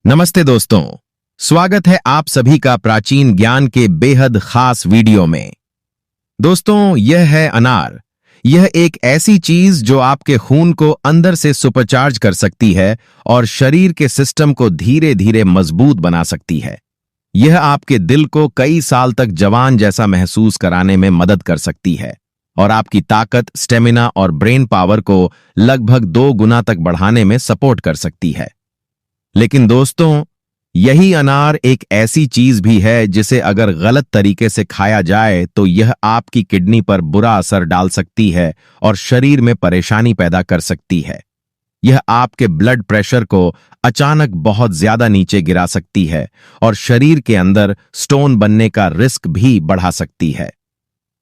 नमस्ते दोस्तों, स्वागत है आप सभी का प्राचीन ज्ञान के बेहद खास वीडियो में। दोस्तों, यह है अनार। यह एक ऐसी चीज जो आपके खून को अंदर से सुपरचार्ज कर सकती है और शरीर के सिस्टम को धीरे धीरे मजबूत बना सकती है। यह आपके दिल को कई साल तक जवान जैसा महसूस कराने में मदद कर सकती है और आपकी ताकत, स्टेमिना और ब्रेन पावर को लगभग 2 गुना तक बढ़ाने में सपोर्ट कर सकती है। लेकिन दोस्तों, यही अनार एक ऐसी चीज भी है जिसे अगर गलत तरीके से खाया जाए तो यह आपकी किडनी पर बुरा असर डाल सकती है और शरीर में परेशानी पैदा कर सकती है। यह आपके ब्लड प्रेशर को अचानक बहुत ज्यादा नीचे गिरा सकती है और शरीर के अंदर स्टोन बनने का रिस्क भी बढ़ा सकती है।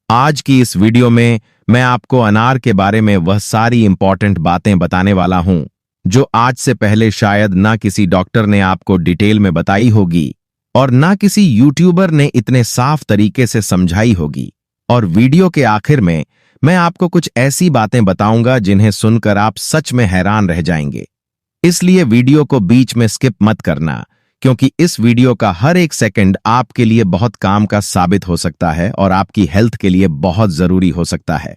आज की इस वीडियो में मैं आपको अनार के बारे में वह सारी इंपॉर्टेंट बातें बताने वाला हूं जो आज से पहले शायद ना किसी डॉक्टर ने आपको डिटेल में बताई होगी और ना किसी यूट्यूबर ने इतने साफ तरीके से समझाई होगी। और वीडियो के आखिर में मैं आपको कुछ ऐसी बातें बताऊंगा जिन्हें सुनकर आप सच में हैरान रह जाएंगे। इसलिए वीडियो को बीच में स्किप मत करना, क्योंकि इस वीडियो का हर एक सेकंड आपके लिए बहुत काम का साबित हो सकता है और आपकी हेल्थ के लिए बहुत जरूरी हो सकता है।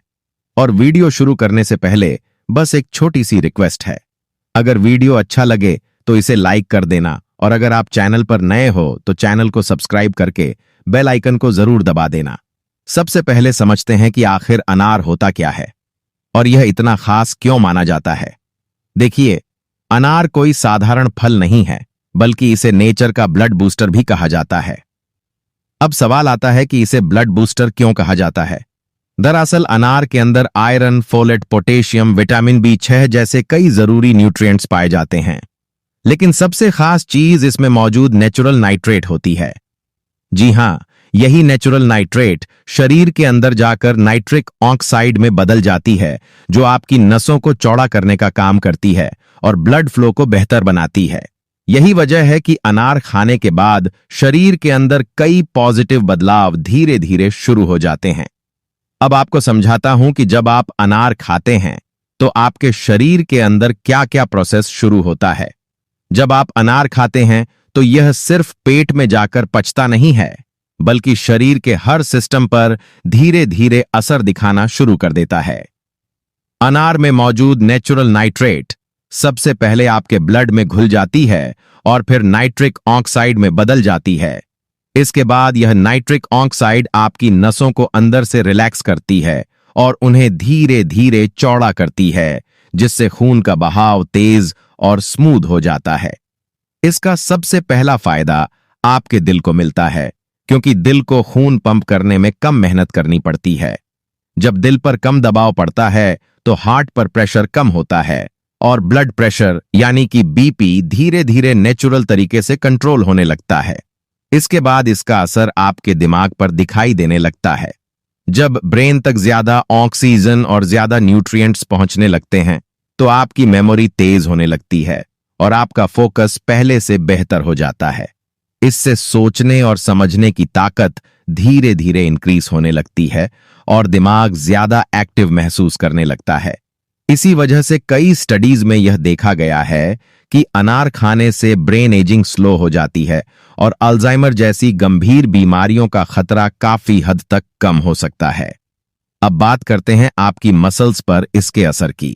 और वीडियो शुरू करने से पहले बस एक छोटी सी रिक्वेस्ट है। अगर वीडियो अच्छा लगे तो इसे लाइक कर देना और अगर आप चैनल पर नए हो तो चैनल को सब्सक्राइब करके बेल आइकन को जरूर दबा देना। सबसे पहले समझते हैं कि आखिर अनार होता क्या है और यह इतना खास क्यों माना जाता है। देखिए, अनार कोई साधारण फल नहीं है, बल्कि इसे नेचर का ब्लड बूस्टर भी कहा जाता है। अब सवाल आता है कि इसे ब्लड बूस्टर क्यों कहा जाता है। दरअसल अनार के अंदर iron, folate, potassium, vitamin B6 जैसे कई जरूरी न्यूट्रिएंट्स पाए जाते हैं। लेकिन सबसे खास चीज इसमें मौजूद नेचुरल नाइट्रेट होती है। जी हां, यही नेचुरल नाइट्रेट शरीर के अंदर जाकर नाइट्रिक ऑक्साइड में बदल जाती है, जो आपकी नसों को चौड़ा करने का काम करती है और ब्लड फ्लो को बेहतर बनाती है। यही वजह है कि अनार खाने के बाद शरीर के अंदर कई पॉजिटिव बदलाव धीरे धीरे शुरू हो जाते हैं। अब आपको समझाता हूं कि जब आप अनार खाते हैं तो आपके शरीर के अंदर क्या क्या प्रोसेस शुरू होता है। जब आप अनार खाते हैं तो यह सिर्फ पेट में जाकर पचता नहीं है, बल्कि शरीर के हर सिस्टम पर धीरे धीरे असर दिखाना शुरू कर देता है। अनार में मौजूद नेचुरल नाइट्रेट सबसे पहले आपके ब्लड में घुल जाती है और फिर नाइट्रिक ऑक्साइड में बदल जाती है। इसके बाद यह नाइट्रिक ऑक्साइड आपकी नसों को अंदर से रिलैक्स करती है और उन्हें धीरे धीरे चौड़ा करती है, जिससे खून का बहाव तेज और स्मूथ हो जाता है। इसका सबसे पहला फायदा आपके दिल को मिलता है, क्योंकि दिल को खून पंप करने में कम मेहनत करनी पड़ती है। जब दिल पर कम दबाव पड़ता है तो हार्ट पर प्रेशर कम होता है और ब्लड प्रेशर यानी कि BP धीरे धीरे नेचुरल तरीके से कंट्रोल होने लगता है। इसके बाद इसका असर आपके दिमाग पर दिखाई देने लगता है। जब ब्रेन तक ज्यादा ऑक्सीजन और ज्यादा न्यूट्रिएंट्स पहुंचने लगते हैं तो आपकी मेमोरी तेज होने लगती है और आपका फोकस पहले से बेहतर हो जाता है। इससे सोचने और समझने की ताकत धीरे धीरे इंक्रीज होने लगती है और दिमाग ज्यादा एक्टिव महसूस करने लगता है। इसी वजह से कई स्टडीज में यह देखा गया है कि अनार खाने से ब्रेन एजिंग स्लो हो जाती है और अल्जाइमर जैसी गंभीर बीमारियों का खतरा काफी हद तक कम हो सकता है। अब बात करते हैं आपकी मसल्स पर इसके असर की।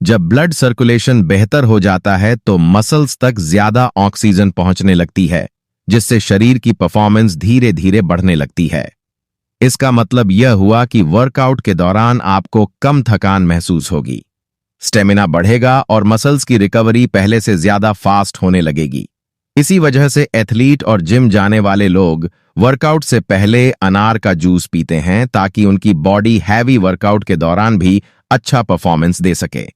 जब ब्लड सर्कुलेशन बेहतर हो जाता है तो मसल्स तक ज्यादा ऑक्सीजन पहुंचने लगती है, जिससे शरीर की परफॉर्मेंस धीरे धीरे बढ़ने लगती है। इसका मतलब यह हुआ कि वर्कआउट के दौरान आपको कम थकान महसूस होगी, स्टेमिना बढ़ेगा और मसल्स की रिकवरी पहले से ज्यादा फास्ट होने लगेगी। इसी वजह से एथलीट और जिम जाने वाले लोग वर्कआउट से पहले अनार का जूस पीते हैं, ताकि उनकी बॉडी हैवी वर्कआउट के दौरान भी अच्छा परफॉर्मेंस दे सके।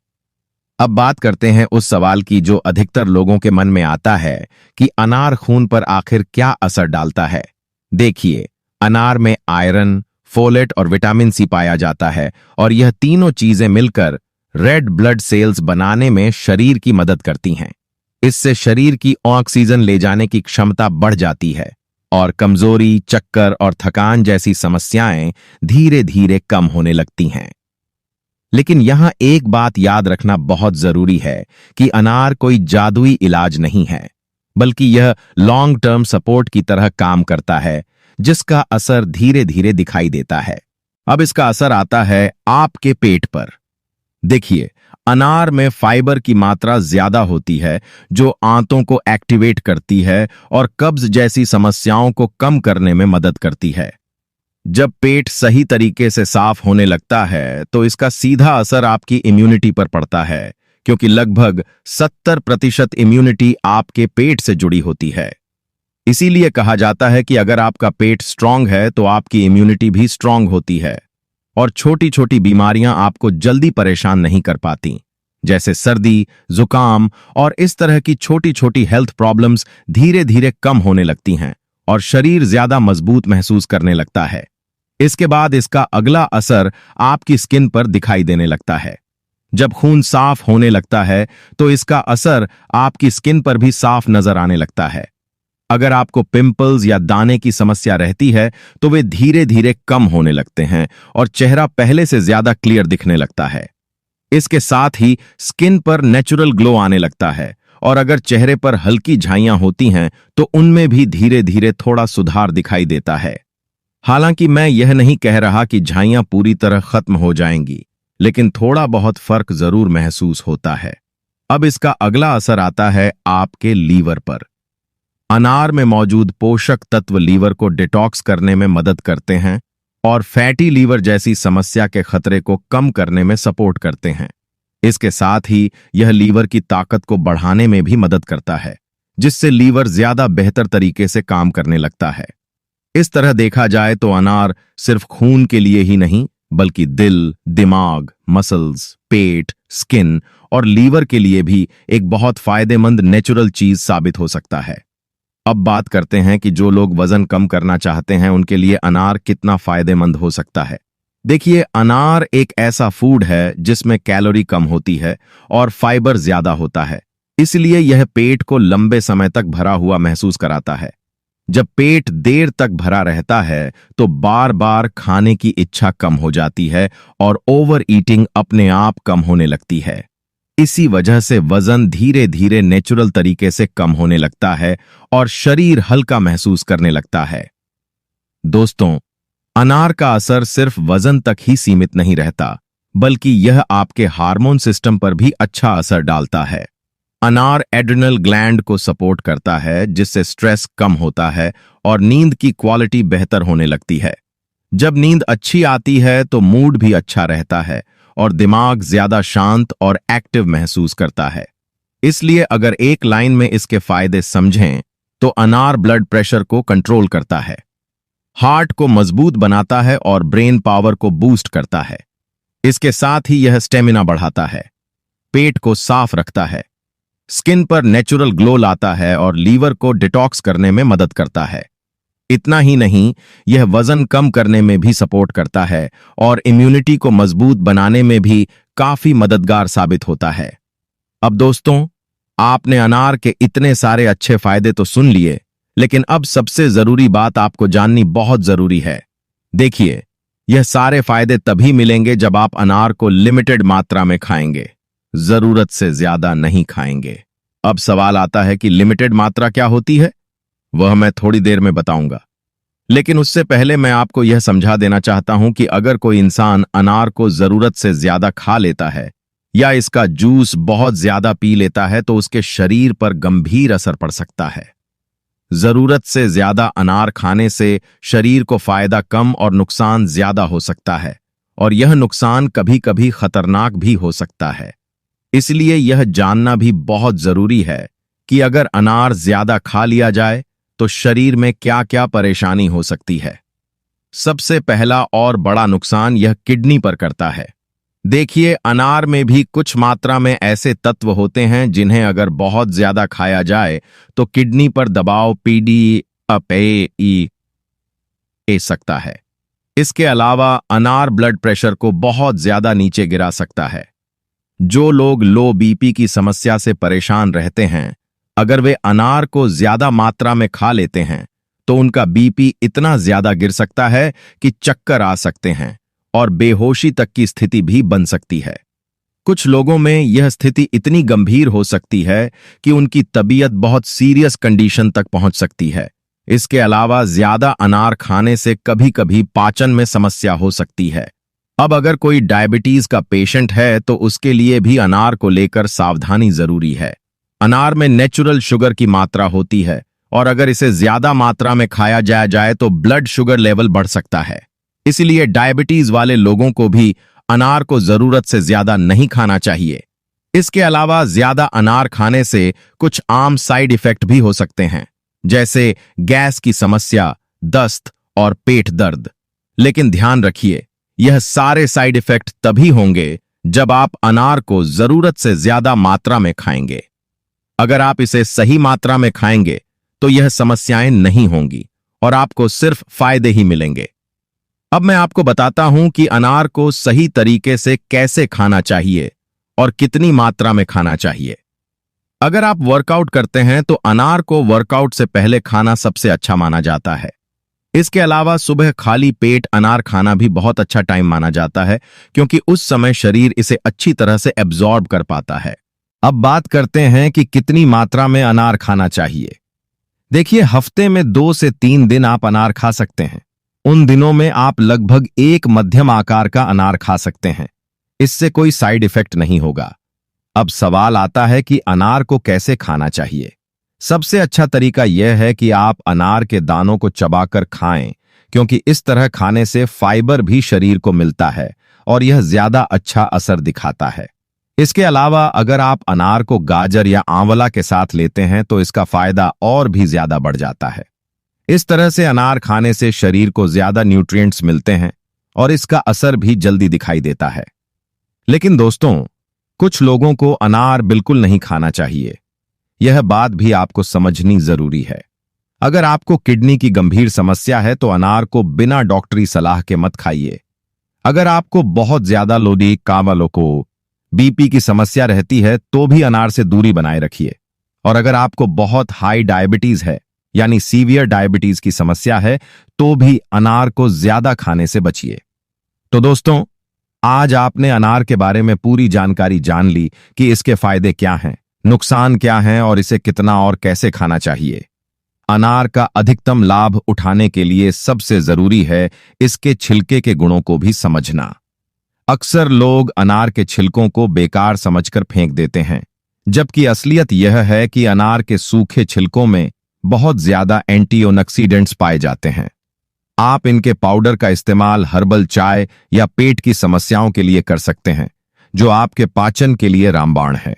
अब बात करते हैं उस सवाल की जो अधिकतर लोगों के मन में आता है कि अनार खून पर आखिर क्या असर डालता है। देखिए, अनार में आयरन, फोलेट और विटामिन C पाया जाता है और यह तीनों चीजें मिलकर रेड ब्लड सेल्स बनाने में शरीर की मदद करती हैं। इससे शरीर की ऑक्सीजन ले जाने की क्षमता बढ़ जाती है और कमजोरी, चक्कर और थकान जैसी समस्याएं धीरे धीरे कम होने लगती हैं। लेकिन यहां एक बात याद रखना बहुत जरूरी है कि अनार कोई जादुई इलाज नहीं है। बल्कि यह लॉन्ग टर्म सपोर्ट की तरह काम करता है, जिसका असर धीरे धीरे दिखाई देता है। अब इसका असर आता है आपके पेट पर। देखिए, अनार में फाइबर की मात्रा ज्यादा होती है, जो आंतों को एक्टिवेट करती है और कब्ज जैसी समस्याओं को कम करने में मदद करती है। जब पेट सही तरीके से साफ होने लगता है तो इसका सीधा असर आपकी इम्यूनिटी पर पड़ता है, क्योंकि लगभग 70% इम्यूनिटी आपके पेट से जुड़ी होती है। इसीलिए कहा जाता है कि अगर आपका पेट स्ट्रांग है तो आपकी इम्यूनिटी भी स्ट्रांग होती है और छोटी छोटी बीमारियां आपको जल्दी परेशान नहीं कर पाती, जैसे सर्दी, जुकाम और इस तरह की छोटी छोटी हेल्थ प्रॉब्लम्स धीरे धीरे कम होने लगती हैं और शरीर ज्यादा मजबूत महसूस करने लगता है। इसके बाद इसका अगला असर आपकी स्किन पर दिखाई देने लगता है। जब खून साफ होने लगता है तो इसका असर आपकी स्किन पर भी साफ नजर आने लगता है। अगर आपको पिंपल्स या दाने की समस्या रहती है तो वे धीरे धीरे कम होने लगते हैं और चेहरा पहले से ज्यादा क्लियर दिखने लगता है। इसके साथ ही स्किन पर नेचुरल ग्लो आने लगता है और अगर चेहरे पर हल्की झाइयां होती हैं तो उनमें भी धीरे धीरे थोड़ा सुधार दिखाई देता है। हालांकि मैं यह नहीं कह रहा कि झाइयां पूरी तरह खत्म हो जाएंगी, लेकिन थोड़ा बहुत फर्क जरूर महसूस होता है। अब इसका अगला असर आता है आपके लीवर पर। अनार में मौजूद पोषक तत्व लीवर को डिटॉक्स करने में मदद करते हैं और फैटी लीवर जैसी समस्या के खतरे को कम करने में सपोर्ट करते हैं। इसके साथ ही यह लीवर की ताकत को बढ़ाने में भी मदद करता है, जिससे लीवर ज्यादा बेहतर तरीके से काम करने लगता है। इस तरह देखा जाए तो अनार सिर्फ खून के लिए ही नहीं, बल्कि दिल, दिमाग, मसल्स, पेट, स्किन और लीवर के लिए भी एक बहुत फायदेमंद नेचुरल चीज साबित हो सकता है। अब बात करते हैं कि जो लोग वजन कम करना चाहते हैं उनके लिए अनार कितना फायदेमंद हो सकता है। देखिए, अनार एक ऐसा फूड है जिसमें कैलोरी कम होती है और फाइबर ज्यादा होता है, इसलिए यह पेट को लंबे समय तक भरा हुआ महसूस कराता है। जब पेट देर तक भरा रहता है तो बार बार खाने की इच्छा कम हो जाती है और ओवर ईटिंग अपने आप कम होने लगती है। इसी वजह से वजन धीरे धीरे नेचुरल तरीके से कम होने लगता है और शरीर हल्का महसूस करने लगता है। दोस्तों, अनार का असर सिर्फ वजन तक ही सीमित नहीं रहता, बल्कि यह आपके हार्मोन सिस्टम पर भी अच्छा असर डालता है। अनार एड्रिनल ग्लैंड को सपोर्ट करता है, जिससे स्ट्रेस कम होता है और नींद की क्वालिटी बेहतर होने लगती है। जब नींद अच्छी आती है तो मूड भी अच्छा रहता है और दिमाग ज्यादा शांत और एक्टिव महसूस करता है। इसलिए अगर एक लाइन में इसके फायदे समझें तो अनार ब्लड प्रेशर को कंट्रोल करता है, हार्ट को मजबूत बनाता है और ब्रेन पावर को बूस्ट करता है। इसके साथ ही यह स्टेमिना बढ़ाता है, पेट को साफ रखता है, स्किन पर नेचुरल ग्लो लाता है और लीवर को डिटॉक्स करने में मदद करता है। इतना ही नहीं, यह वजन कम करने में भी सपोर्ट करता है और इम्यूनिटी को मजबूत बनाने में भी काफी मददगार साबित होता है। अब दोस्तों, आपने अनार के इतने सारे अच्छे फायदे तो सुन लिए, लेकिन अब सबसे जरूरी बात आपको जाननी बहुत जरूरी है। देखिए, यह सारे फायदे तभी मिलेंगे जब आप अनार को लिमिटेड मात्रा में खाएंगे, जरूरत से ज्यादा नहीं खाएंगे। अब सवाल आता है कि लिमिटेड मात्रा क्या होती है? वह मैं थोड़ी देर में बताऊंगा, लेकिन उससे पहले मैं आपको यह समझा देना चाहता हूं कि अगर कोई इंसान अनार को जरूरत से ज्यादा खा लेता है या इसका जूस बहुत ज्यादा पी लेता है तो उसके शरीर पर गंभीर असर पड़ सकता है। जरूरत से ज्यादा अनार खाने से शरीर को फायदा कम और नुकसान ज्यादा हो सकता है, और यह नुकसान कभी कभी खतरनाक भी हो सकता है। इसलिए यह जानना भी बहुत जरूरी है कि अगर अनार ज्यादा खा लिया जाए तो शरीर में क्या क्या परेशानी हो सकती है। सबसे पहला और बड़ा नुकसान यह किडनी पर करता है। देखिए, अनार में भी कुछ मात्रा में ऐसे तत्व होते हैं जिन्हें अगर बहुत ज्यादा खाया जाए तो किडनी पर दबाव ए सकता है। इसके अलावा अनार ब्लड प्रेशर को बहुत ज्यादा नीचे गिरा सकता है। जो लोग लो बीपी की समस्या से परेशान रहते हैं, अगर वे अनार को ज्यादा मात्रा में खा लेते हैं तो उनका बीपी इतना ज्यादा गिर सकता है कि चक्कर आ सकते हैं और बेहोशी तक की स्थिति भी बन सकती है। कुछ लोगों में यह स्थिति इतनी गंभीर हो सकती है कि उनकी तबीयत बहुत सीरियस कंडीशन तक पहुंच सकती है। इसके अलावा ज्यादा अनार खाने से कभी-कभी पाचन में समस्या हो सकती है। अब अगर कोई डायबिटीज का पेशेंट है तो उसके लिए भी अनार को लेकर सावधानी जरूरी है। अनार में नेचुरल शुगर की मात्रा होती है और अगर इसे ज्यादा मात्रा में खाया जाए तो ब्लड शुगर लेवल बढ़ सकता है। इसलिए डायबिटीज वाले लोगों को भी अनार को जरूरत से ज्यादा नहीं खाना चाहिए। इसके अलावा ज्यादा अनार खाने से कुछ आम साइड इफेक्ट भी हो सकते हैं, जैसे गैस की समस्या, दस्त और पेट दर्द। लेकिन ध्यान रखिए, यह सारे साइड इफेक्ट तभी होंगे जब आप अनार को जरूरत से ज्यादा मात्रा में खाएंगे। अगर आप इसे सही मात्रा में खाएंगे तो यह समस्याएं नहीं होंगी और आपको सिर्फ फायदे ही मिलेंगे। अब मैं आपको बताता हूं कि अनार को सही तरीके से कैसे खाना चाहिए और कितनी मात्रा में खाना चाहिए। अगर आप वर्कआउट करते हैं तो अनार को वर्कआउट से पहले खाना सबसे अच्छा माना जाता है। इसके अलावा सुबह खाली पेट अनार खाना भी बहुत अच्छा टाइम माना जाता है, क्योंकि उस समय शरीर इसे अच्छी तरह से एब्जॉर्ब कर पाता है। अब बात करते हैं कि कितनी मात्रा में अनार खाना चाहिए। देखिए, हफ्ते में 2 से 3 दिन आप अनार खा सकते हैं। उन दिनों में आप लगभग एक मध्यम आकार का अनार खा सकते हैं। इससे कोई साइड इफेक्ट नहीं होगा। अब सवाल आता है कि अनार को कैसे खाना चाहिए। सबसे अच्छा तरीका यह है कि आप अनार के दानों को चबाकर खाएं, क्योंकि इस तरह खाने से फाइबर भी शरीर को मिलता है और यह ज्यादा अच्छा असर दिखाता है। इसके अलावा अगर आप अनार को गाजर या आंवला के साथ लेते हैं तो इसका फायदा और भी ज्यादा बढ़ जाता है। इस तरह से अनार खाने से शरीर को ज्यादा न्यूट्रिएंट्स मिलते हैं और इसका असर भी जल्दी दिखाई देता है। लेकिन दोस्तों, कुछ लोगों को अनार बिल्कुल नहीं खाना चाहिए। यह बात भी आपको समझनी जरूरी है। अगर आपको किडनी की गंभीर समस्या है तो अनार को बिना डॉक्टरी सलाह के मत खाइए। अगर आपको बहुत ज्यादा लोडी कावलों को बीपी की समस्या रहती है तो भी अनार से दूरी बनाए रखिए। और अगर आपको बहुत हाई डायबिटीज है, यानी सीवियर डायबिटीज की समस्या है, तो भी अनार को ज्यादा खाने से बचिए। तो दोस्तों, आज आपने अनार के बारे में पूरी जानकारी जान ली कि इसके फायदे क्या हैं, नुकसान क्या हैं और इसे कितना और कैसे खाना चाहिए। अनार का अधिकतम लाभ उठाने के लिए सबसे जरूरी है इसके छिलके के गुणों को भी समझना। अक्सर लोग अनार के छिलकों को बेकार समझकर फेंक देते हैं, जबकि असलियत यह है कि अनार के सूखे छिलकों में बहुत ज्यादा एंटीऑक्सीडेंट्स पाए जाते हैं। आप इनके पाउडर का इस्तेमाल हर्बल चाय या पेट की समस्याओं के लिए कर सकते हैं, जो आपके पाचन के लिए रामबाण है।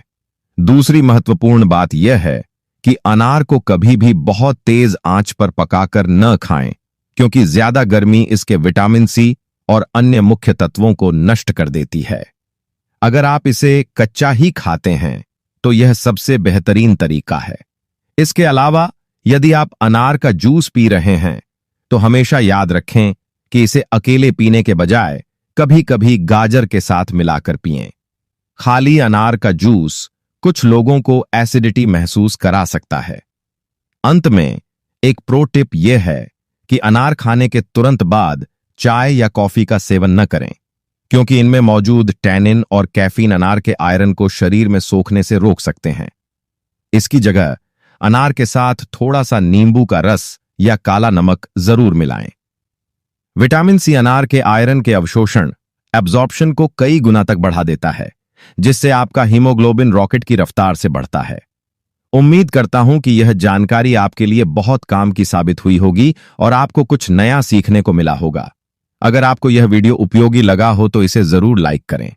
दूसरी महत्वपूर्ण बात यह है कि अनार को कभी भी बहुत तेज आंच पर पकाकर न खाएं, क्योंकि ज्यादा गर्मी इसके विटामिन सी और अन्य मुख्य तत्वों को नष्ट कर देती है। अगर आप इसे कच्चा ही खाते हैं तो यह सबसे बेहतरीन तरीका है। इसके अलावा यदि आप अनार का जूस पी रहे हैं तो हमेशा याद रखें कि इसे अकेले पीने के बजाय कभी-कभी गाजर के साथ मिलाकर पिएं। खाली अनार का जूस कुछ लोगों को एसिडिटी महसूस करा सकता है। अंत में एक प्रो टिप यह है कि अनार खाने के तुरंत बाद चाय या कॉफी का सेवन न करें, क्योंकि इनमें मौजूद टैनिन और कैफीन अनार के आयरन को शरीर में सोखने से रोक सकते हैं। इसकी जगह अनार के साथ थोड़ा सा नींबू का रस या काला नमक जरूर मिलाएं। विटामिन सी अनार के आयरन के अवशोषण एब्जॉर्प्शन को कई गुना तक बढ़ा देता है, जिससे आपका हीमोग्लोबिन रॉकेट की रफ्तार से बढ़ता है। उम्मीद करता हूं कि यह जानकारी आपके लिए बहुत काम की साबित हुई होगी और आपको कुछ नया सीखने को मिला होगा। अगर आपको यह वीडियो उपयोगी लगा हो तो इसे जरूर लाइक करें,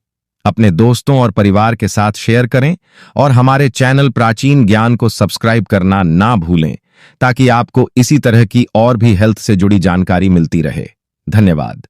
अपने दोस्तों और परिवार के साथ शेयर करें और हमारे चैनल प्राचीन ज्ञान को सब्सक्राइब करना ना भूलें, ताकि आपको इसी तरह की और भी हेल्थ से जुड़ी जानकारी मिलती रहे। धन्यवाद।